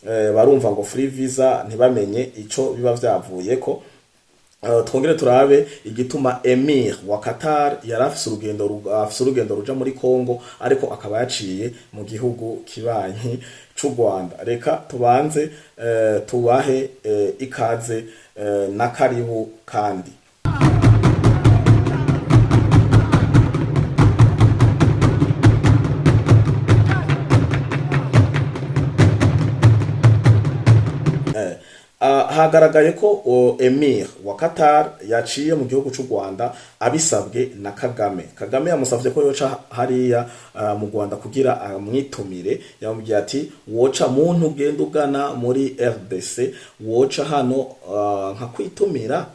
barumva ngo free visa ntibamenye ico biba vyavuyeko. Twongere turabe igituma Emir wa Qatar yari afise urugendo ruja muri Congo ariko akaba yaciye mu gihugu kibanyi c'u Rwanda. Reka tubanze tubahe ikaze na karibu kandi. Hagaragaye ko Emir wa Qatar yaciye mu gihugu c'u Rwanda abisabwe na Kagame. Kagame yamusavye ko yoca hariya mu Rwanda kugira amwitumire, yamubwiye ati woca muntu ugenda ugana muri RDC, woca hano nka kwitumira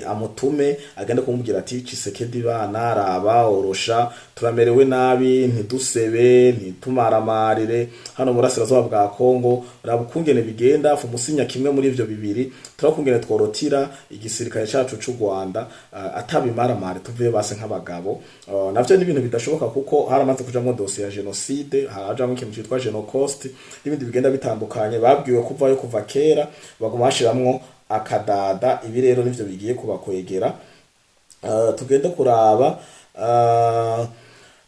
amutume agende kumubwira ati Tshisekedi bana raba orosha turamerewe nabi ntidusebe ntitumaramarire hano murasirazuba bwa Kongo, rabukungene bigenda fu musinya kimwe muri ivyo bibiri turakungene tworotira igisirikare cacu c'u Rwanda atabimaramare tuvuye base nk'abagabo. Navyo ni ibintu bidashoboka kuko haramaze kujamwo dossier ya genocide, harajamwo ikintu cyitwa genocost n'ibindi bigenda bitandukanye. Babwiwe kuvayo kuva kera baguma bashiramwo akadada. Ibi rero nivyo bigiye kubakwegera. Tugende kuraba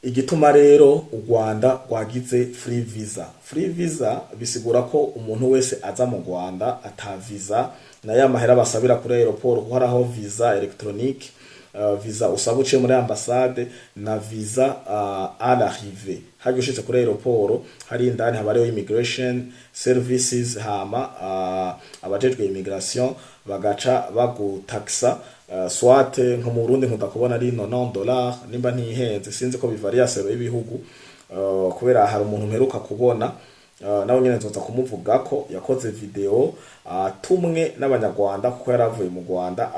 igituma rero u Rwanda rwagize free visa. Free visa bisigura ko umuntu wese aza mu Rwanda ata visa na ya mahera basabira kuri aeroport kuko haraho visa electronique, visa usaba uciye muri ambassade na visa à l'arrivée. Hajya ushitse kuri aeroport hari indani habareho immigration services, hama abajejwe immigration bagaca bagutaxa soit nko mu Burundi nkudakubona ari $90 nimba ntihenze, sinzi ko bivaria sero y'ibihugu. Kubera hari umuntu mperuka kubona nawe nyene nzoza kumuvuga ko yakoze video tumwe n'abanyarwanda kuko yaravuye mu Rwanda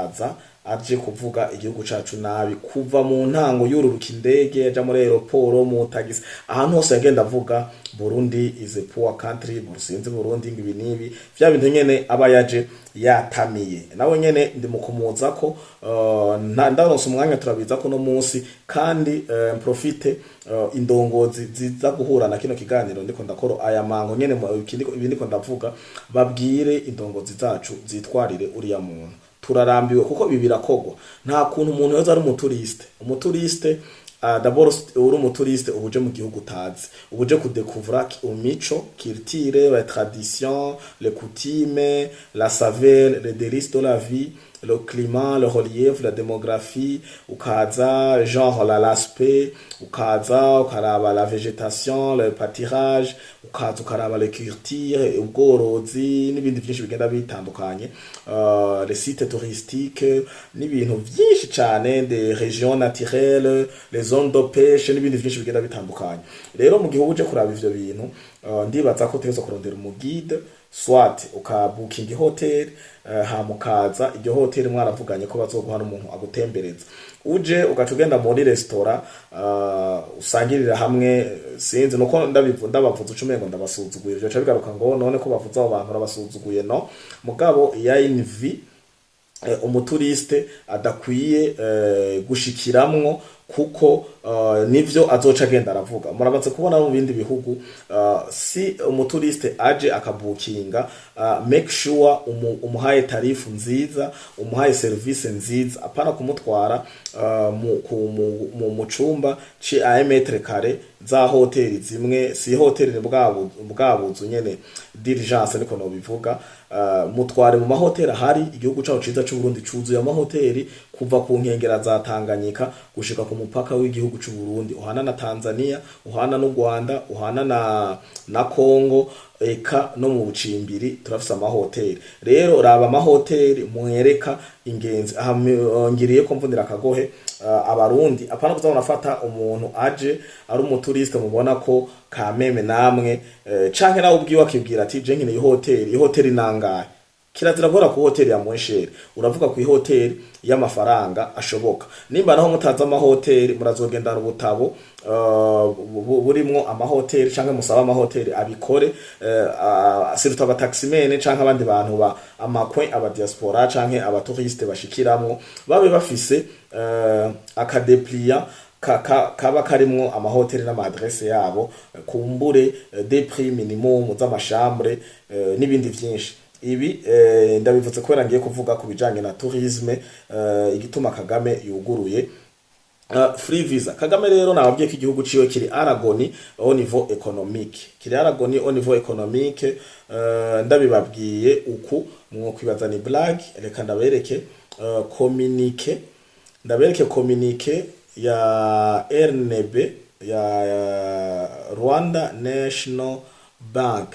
aje kuvuga igihugu cacu nabi kuva mu ntango yururuka indege yaja muri aeroport mu tagisi ahantu hose yagenda avuga Burundi is a poor country, murusinze Burundi ngibi nibi vya bintu nyene aba yaje yatamiye. Nawe nyene ndi mukumuza ko ndaronse umwanya turabiza ko no munsi kandi profite indongozi ziza guhura na kino kiganiro ndiko ndakoro aya mango nyene ibindi ko ndavuga babwire indongozi zacu zitwarire uriya muntu. Turarambiwe kuko ibi birakogwa. Nta kuntu umuntu yoza ari umuturiste d'abord uri umuturiste ubuje mu gihugu utazi, ubuje kudécouvrir imico, culture, la tradition, les coutumes, la saveur, les délices de la vie, le climat, le relief, la démographie, ukaza genre l'aspect, ukaza ukaraba la végétation, le pâturage, ukaza ukaraba les cultures, ubworozi n'ibindi byinshi bigenda bitandukanye, les sites touristiques n'ibintu byinshi cyane, des régions naturelles, les zones de pêche n'ibindi byinshi bigenda bitandukanye. Rero mu gihugu uje kuraba ivyo bintu ndibaza ko tezo kurondera mu guide soit ukabukinga hotel hamukaza iryo hotel mwaravuganye ko bazoguha n'umuntu agutembereza. Uje ugacugenda muri restaurant usangirira hamwe, sinzi nuko ndabavuza ucumengo ndabasuzuguye byo ca bigaruka ngo none ko bavuza abo bantu rabasuzuguye no mugabo ya invi umuturiste adakwiye gushikiramwo kuko nivyo azoca agenda aravuga. Murabaze kubona mu bindi bihugu si umuturiste aje akabukinga make sure umuhaye tarifu nziza, umuhaye service nziza, apana kumutwara mu cumba ci a metre carré za hoteli zimwe, si hoteli ni bwabuzu nyene diligence niko no bivuga. Mutware mu mahoteli hari igihugu caho ciza c'u Burundi cuzuye amahoteli kuva ku nkengera za Tanganyika gushika ku mupaka w'igihugu c'u Burundi, uhana na Tanzania, uhana n'u Rwanda, uhana na Congo, eka no mu Bucimbiri turafise amahoteli. Rero raba amahoteli mwereka ingenzi ngiriye ko mvundira akagohe abarundi apana kuzabona fata umuntu aje ari umuturiste mubona ko kameme namwe canke nawe ubwiwe akibwira ati je nkine ihoteli nangahe. Kirazira gora ku hoteli ya Mwensheri, uravuga ku hoteli y'amafaranga ashoboka. Nimba naho mutaza amahoteli murazogendana ubutabo burimwo amahoteli canke musaba amahoteli abikore, siruta abataximene canke abandi bantu ba amakwe aba diaspora canke abatouriste bashikiramwo babe bafise akadeplia kaba karimwo amahoteli n'amadresse yabo, kumbure des prix minimum z'amashambre n'ibindi vyinshi. Ibi ndabivutse kubera ngiye kuvuga ku bijanye na tourisme, igituma Kagame yuguruye free visa. Kagame rero nababwiye ko igihugu ciwe kiri aragoni au niveau économique, kiri aragoni au niveau économique. Ndabibabwiye uku mwo kwibaza ni blague, reka ndabereke communique, ndabereke communique ya RNB, ya Rwanda National Bank,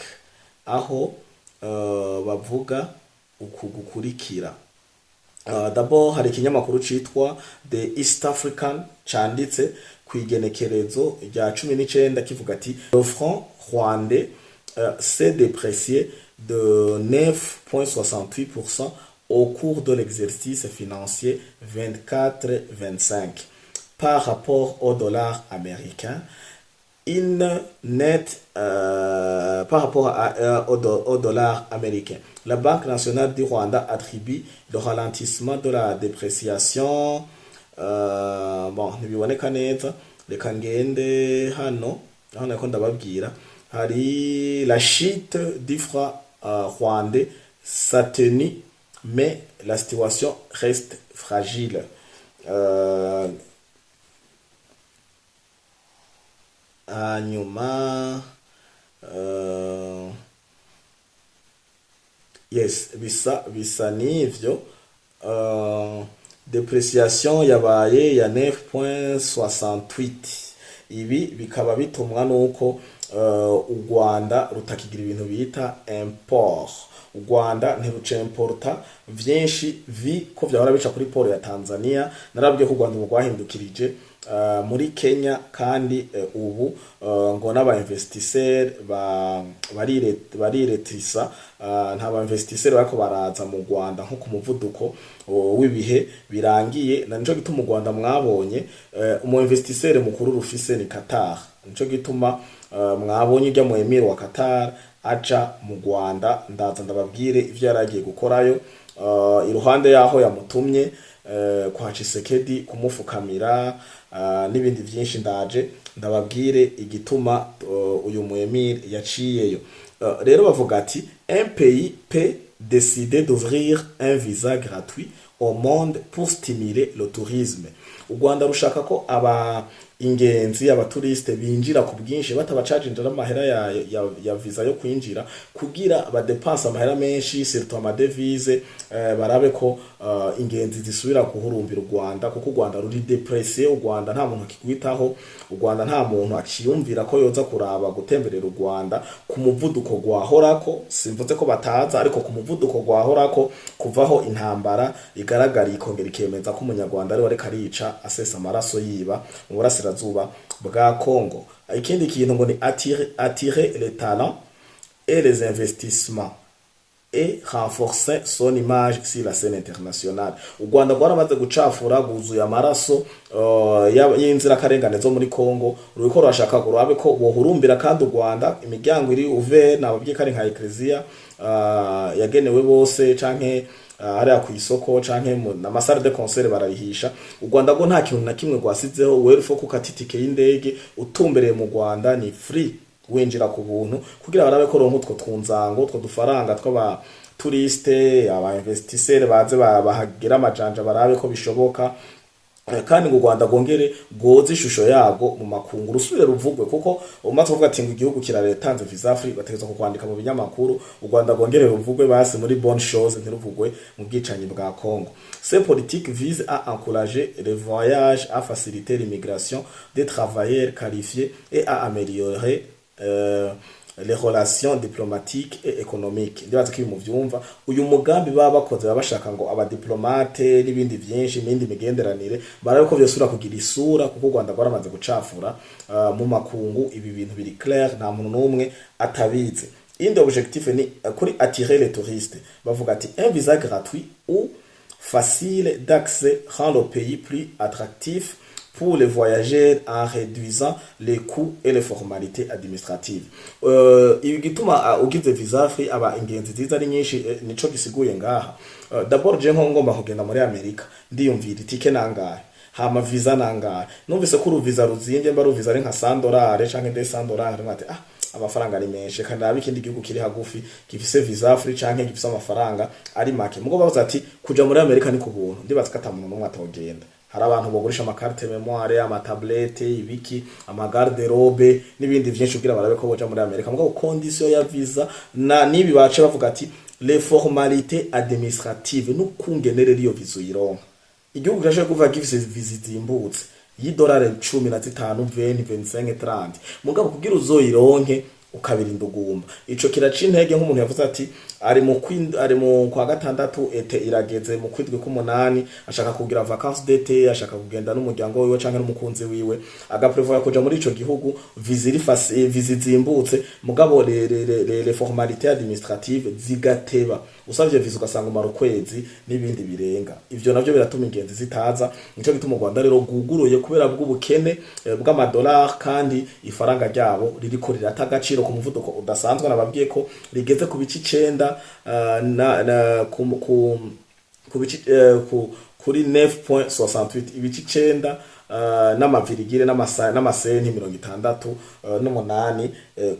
aho bavuga uku gukurikira. D'abord hari ikinyamakuru citwa The East African canditse kwigenekerezo rya 19 kivuga ati le franc rwandais s'est déprécié de 9,68% au cours de l'exercice financier 24-25 par rapport au dollar américain. Une nette par rapport au dollar américain. La Banque nationale du Rwanda attribue le ralentissement de la dépréciation. Bon, ntibiboneka neza, reka ngende hano nako ndababwira. Hari la chute du franc rwandais s'atténue, mais la situation reste fragile. Hanyuma yes, bisa nivyo. Depreciation yabaye ya 9,68. Ibi bikaba bitumwa nuko u Rwanda rutakigira ibintu bita import. U Rwanda ntirucemporta vyinshi ko vyahora bica kuri port ya Tanzania. Narabwiye ko u Rwanda rwahindukirije muri Kenya, kandi ubu ngo n'aba investisseur bariretisa, nta ba investisseur bako baraza mu Rwanda nko ku muvuduko w'ibihe birangiye. Na nico gituma u Rwanda mwabonye umu investisseur mukuru rufise ni Qatar. Nico gituma mwabonye ujya mu emir wa Qatar aja mu Rwanda. Ndaza ndababwire ivyo yaragiye gukorayo, iruhande yaho yamutumye kwa Tshisekedi kumufukamira, n'ibindi vyinshi. Ndaje ndababwire igituma uyu muemir yaciyeyo. Rero bavuga ati un pays peut décider d'ouvrir un visa gratuit au monde pour stimuler le tourisme. U Rwanda rushaka ko ingenzi abaturiste binjira ku bwinshi batabacajinjira amahera ya visa yo kwinjira, kugira badepansa amahera menshi surtout amadevise, barabe ko ingenzi zisubira kuhurumbira u Rwanda, kuko u Rwanda ruri depressé. U Rwanda nta muntu akigwitaho, u Rwanda nta muntu akiyumvira ko yoza kuraba gutemberera u Rwanda ku muvuduko gwahorako. Simvuze ko bataza, ariko ku muvuduko gwahorako kuvaho intambara igaragara ikongera ikemeza ko umunyarwanda ari wareka arica asesa amaraso yiba mu burasirazuba bwa Congo. Ikindi kintu ngo ni attirer les talents et les investissements et renforcer son image sur la scène internationale. U Rwanda rwaramaze gucafura, guzuye amaraso y'inzira karengane zo muri Congo. Ruriko rurashaka kurabe ko bohurumbira, kandi u Rwanda imiryango iri ouvert, nababwiye kari nka ecclesia yagenewe bose, canke hariya ku isoko, canke na masare de concert barayihisha. U Rwanda go nta kintu na kimwe gwasizeho. Werufo ku katitike y'indege utumbereye mu Rwanda ni free, wenjira ku buntu, kugira barabe ko ronko utwo twunzango two dufaranga tw'aba touriste, aba investisseur baze bahagira amajanja, barabe ko bishoboka. Kandi ngo u Rwanda gongere goze ishusho yago mu makungu, rusubire ruvugwe, kuko umaze kuvuga ati ngo igihugu kiraretanze visa free, bategeza ko kwandika mu binyamakuru. U Rwanda gongere ruvugwe basi muri bonne chose, ntiruvugwe mu bwicanyi bwa Congo. Ces politiques visent à encourager les voyages, à faciliter l'immigration des travailleurs qualifiés et à améliorer les relations diplomatiques et économiques. Ndibaza ko mu vyumva uyu mugambi baba bakoze bashaka ngo abadiplomate n'ibindi vyinshi n'indi migenderanire barabe ko vyosura kugira isura, kuko u Rwanda rwaramaze gucafura mu makungu. Ibi bintu biri clair, nta muntu n'umwe atabize. Indi objectif ni kuri attirer les touristes. Bavuga ati un visa gratuit ou facile d'accès rend le pays plus attractif pour les voyageurs en réduisant les coûts et les formalités administratives. Igituma ugize visa free aba ingenzi ziza ari nyinshi, nico gisiguye ngaha. D'abord je nko ngomba kugenda muri Amerika, ndiyumvira itike nangahe. hama visa nangahe numvise ko uruviza ruzimvye mba ruviza ari nka $100 canke $200 mwate amafaranga ari menshi kandi nabi ikindi gihugu kiri hagufi gifise visa free canke gifise amafaranga ari make mugo bavuze ati kuja muri Amerika ni kubuntu ndibaza ko atamuntu numwe atogenda hari abantu bogurisha amakarte memoire amatablete ibiki amagarde robe n'ibindi vyinshi kugira barabe ko boja muri Amerika mugo condition ya visa na nibi bace bavuga ati les formalités administratives n'ukungenerera iyo visa uyironka igihugu kirashaka kuva gifise visa zimbutse y'idolari 10 na 5 20 25 30 mugabo kugira uzoyironke ukabirinda ugumba ico kiraca intege nk'umuntu yavuze ati ari mu kwa gatandatu ete irageze mu kwindwi k'umunani ashaka kugira vacances d'été ashaka kugenda n'umuryango wiwe canke n'umukunzi wiwe agaprevoya kuja muri ico gihugu visa zimbutse mugabo les formalités administratives zigateba usavye visa ugasanga umara ukwezi n'ibindi birenga ivyo navyo biratuma ingenzi zitaza nico gituma u Rwanda rero guguruye kubera bw'ubukene bw'amadollar kandi ifaranga ryabo ririko rirata agaciro ku muvuduko udasanzwe nababwiye ko rigeze ku bici 9 kuri 9.68 ibici 9 n'amavirigire n'amasenti 68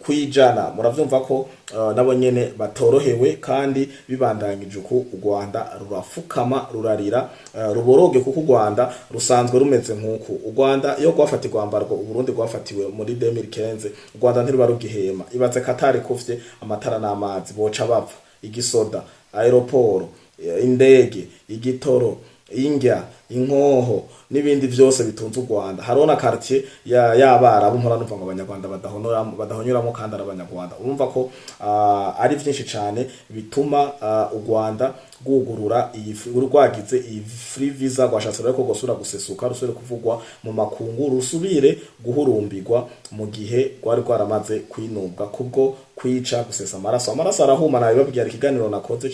kwijana muravyumva ko nabo nyene batorohewe kandi bibandanyije uko u Rwanda rurafukama rurarira ruboroge kuko u Rwanda rusanzwe rumeze nk'uko u Rwanda iyo gwafatirwa ambargo u Burundi gwafatiwe muri 2015 u Rwanda ntiruba rugihema ibaze Qatar kufye amatara n'amazi boca bapfa igisoda aeroport indege igitoro ingya inkoho n'ibindi vyose bitunze u Rwanda harona quartier y'abara mpora numva ngo abanyarwanda badahonyuramo kandi abanyarwanda urumva ko ari vyinshi cyane bituma u Rwanda gugurura iyi rwagize iyi free visa gwashatse reko gosura gusesuka rusubire kuvugwa mu makungu rusubire guhurumbirwa mu gihe gwari rwaramaze kwinubwa kubwo kwica gusesa amaraso arahuma nayo babwira ikiganiro nakoze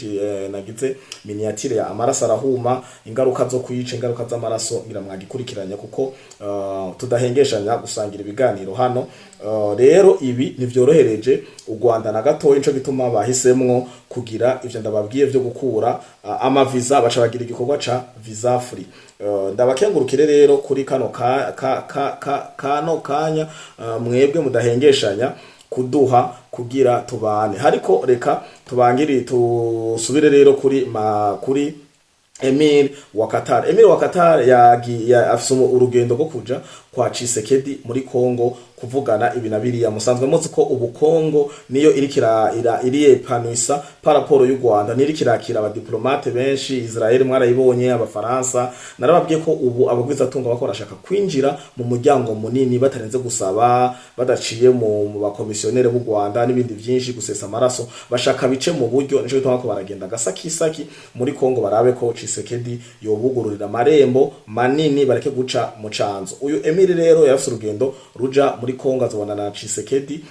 nagize miniature ya amaraso arahuma ingaruka zo kwica ingaruka z'amaraso ngira mwagikurikiranya kuko tudahengeshanya gusangira ibiganiro hano rero ibi nivyorohereje u Rwanda na gato inco bituma bahisemwo kugira ivyo ndababwiye vyo gukura amaviza baca bagira igikorwa ca visa free ndabakengurukire rero kuri kano kanya mwebwe mudahengeshanya kuduha kugira tubane hariko reka tubangiri tusubire rero kuri Emir wa Qatar afise urugendo rwo kuja kwa Tshisekedi muri Kongo kuvugana ibinabiriya musanzwe muzi ko ubu Kongo niyo iriye panuisa paraporo y'u Rwanda nirikirakira abadiplomate benshi Israel mwarayibonye abafaransa narababwiye ko ubu abagwiza tunga bakora shaka kwinjira mu muryango munini batarenze gusaba badaciye mu bakomisiyonere b'u Rwanda n'ibindi byinshi gusesa amaraso bashaka bice mu buryo nico bituma ko baragenda gasakisaki muri Kongo barabe ko Tshisekedi yobugururira marembo manini bareke guca mu canzo uyu Emile rero yafise urugendo ruja muri Kongo azobona na Tshisekedi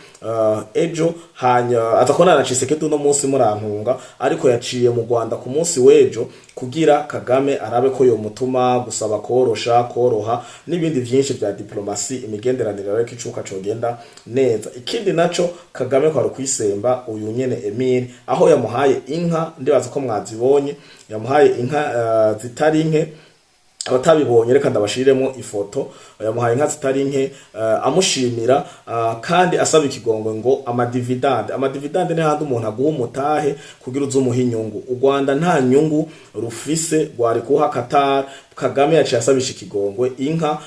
ejo hanya azakona na Tshisekedi no munsi murantunga ariko yaciye mu Rwanda ku munsi wejo kugira Kagame arabe ko yo mutuma gusaba koroha n'ibindi vyinshi vya diplomasi imigenderanire ariko icuka cogenda neza ikindi naco Kagame kwa rukwisemba uyu nyene Emile aho yamuhaye inka ndibaza ko mwazibonye yamuhaye inka zitari nke abatabibonye reka ndabashiremo ifoto yamuhaye inka zitari nke amushimira kandi asaba ikigongwe ngo amadividande ne handi umuntu aguha umutahe kugira uzumuha inyungu u Rwanda nta nyungu rufise rwari kuha Qatar Kagame yaciye asabisha ikigongwe inka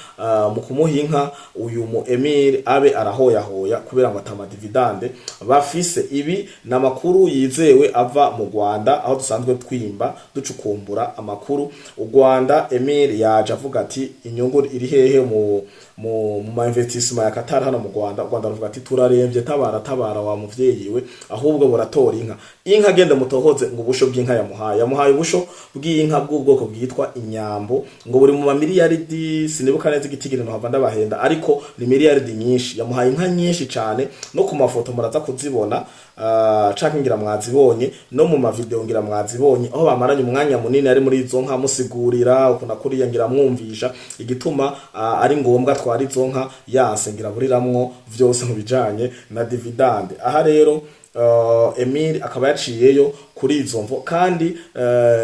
mu kumuha inka uyu mu Emile abe arahoyahoya kubera ngo atamadividande bafise ibi na makuru yizewe ava mu Rwanda aho dusanzwe twimba ducukumbura amakuru u Rwanda Emile yaje avuga ati inyungu iri hehe mu investissement ya Qatar hano mu Rwanda ruvuga ati turaremvye tabara wa muvyeyiwe ahubwo buratora inka agenda mutohoze ngo ubusho bw'inka yamuhaye ubusho bw'inka bw'ubwoko bwitwa inyambo ngo buri mu miliyaridi sinibuka neza igitigirino hava ndabahenda ariko ni miliyaridi nyinshi yamuhaye inka nyinshi cyane no ku mafoto muraza kuzibona canke ngira mwazibonye no mu mavideo ngira mwazibonye aho bamaranye umwanya munini ari muri izo nka musigurira ukuna kuriya ngira mwumvisha igituma ari ngombwa twari izo nka yasengira buriramwo vyose mu bijanye na dividende aha rero Emile akaba yaciyeyo kuri izo mvo, kandi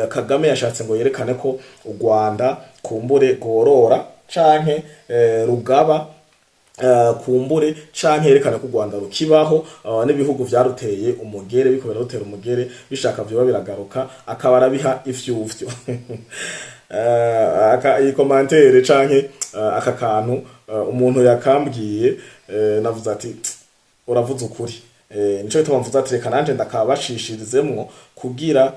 Kagame yashatse ngo yerekane ko u Rwanda kumbure gorora canke rugaba kumbure canke yerekana ko u Rwanda rukibaho n'ibihugu vyaruteye umugere biko birarutera umugere bishaka vyoba biragaruka, akaba arabiha ivyuvyo iyi commentaire canke aka kantu umuntu yakambwiye navuze ati uravuze ukuri, nico gituma mvuze ati reka nanje ndakabashishirizemwo kugira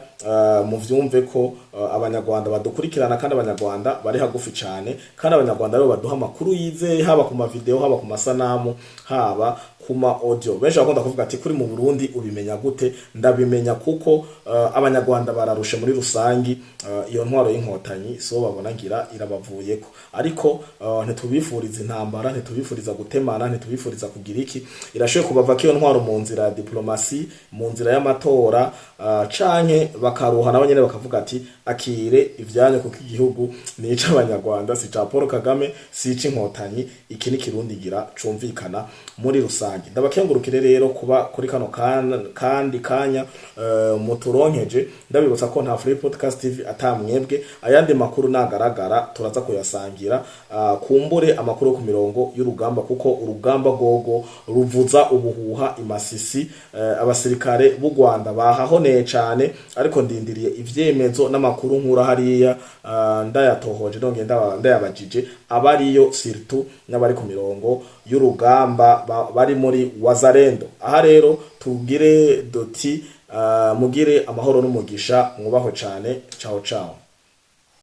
muvyumve ko abanyarwanda badukurikirana, kandi abanyarwanda bari hagufi cyane, kandi abanyarwanda rero baduha amakuru yizeye, haba ku mavideo, haba ku masanamu, haba kuma audio. Benshi bakunda kuvuga ati kuri mu Burundi ubimenya gute? Ndabimenya kuko abanyarwanda bararushe muri rusangi, iyo ntwaro y'inkotanyi so babona ngira irabavuyeko, ariko ntitubifuriza intambara, ntitubifuriza gutemana, ntitubifuriza kugira iki, irashoye kubava iyo ntwaro mu nzira ya diplomasi, mu nzira y'amatora, canke bakaruha nabo nyene bakavuga ati akire ivyanyu kuko igihugu ni ic'abanyarwanda, si ca Paul Kagame, si c'inkotanyi, iki ni Kirundi gira cumvikana muri rusange. Ndabakengurukire rero kuba kuri kano kandi kanya muturonkeje, ndabibutsa ko nta Free Podcast TV atamwebwe, ayandi makuru nagaragara turaza kuyasangira, kumbure amakuru ku mirongo y'urugamba, kuko urugamba gogo ruvuza ubuhuha imasisi, abasirikare b'u Rwanda bahahoneye cane, ariko ndindiriye ivyemezo n'amakuru nkura hariya ndayatohoje nonge ndayabajije abariyo surtout n'abari ku mirongo y'urugamba bari muri Wazalendo. Aha rero tugire doti mugire amahoro n'umugisha, mwubaho cane, ciao ciao.